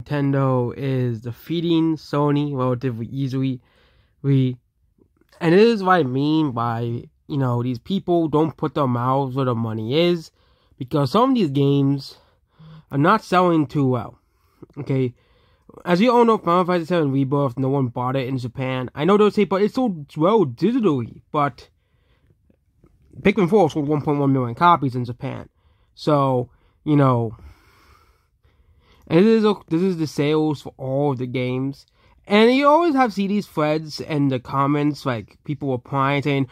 Nintendo is defeating Sony relatively easily. And it is what I mean by, these people don't put their mouths where the money is, because some of these games are not selling too well. Okay, as you all know, Final Fantasy VII Rebirth, no one bought it in Japan. I know they'll say, but it sold well digitally, but Pikmin 4 sold 1.1 million copies in Japan. So, and this is the sales for all of the games. And you always have these threads and the comments, like, people replying saying,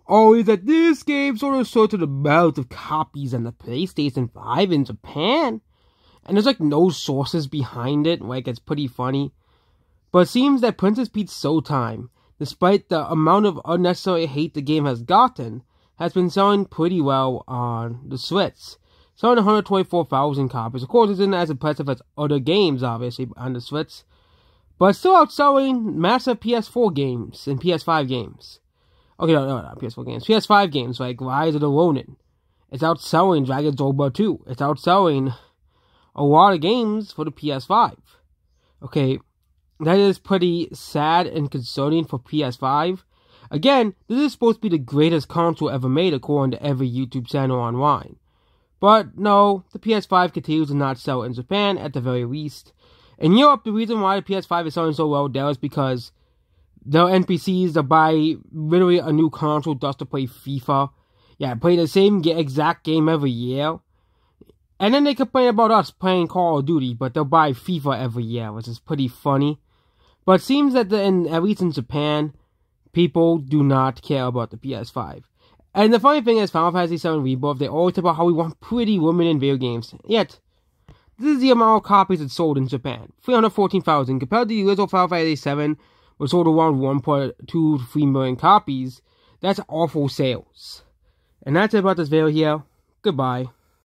oh, is that this game sort of to the amount of copies on the PlayStation 5 in Japan? And there's, like, no sources behind it. Like, it's pretty funny. But it seems that Princess Peach Showtime, despite the amount of unnecessary hate the game has gotten, has been selling pretty well on the Switch. Selling 124,000 copies. Of course, it isn't as impressive as other games, obviously, on the Switch. But still outselling massive PS4 games and PS5 games. Okay, no, not PS4 games. PS5 games like Rise of the Ronin. It's outselling Dragon's Dogma 2. It's outselling a lot of games for the PS5. Okay, that is pretty sad and concerning for PS5. Again, this is supposed to be the greatest console ever made according to every YouTube channel online. But no, the PS5 continues to not sell in Japan at the very least. In Europe, the reason why the PS5 is selling so well there is because the NPCs that buy literally a new console just to play FIFA. Yeah, play the same exact game every year. And then they complain about us playing Call of Duty, but they'll buy FIFA every year, which is pretty funny. But it seems that at least in Japan, people do not care about the PS5. And the funny thing is, Final Fantasy VII Rebirth, they always talk about how we want pretty women in video games. Yet, this is the amount of copies it sold in Japan. 314,000. Compared to the original Final Fantasy VII, which sold around 1.2 to 3 million copies. That's awful sales. And that's it about this video here. Goodbye.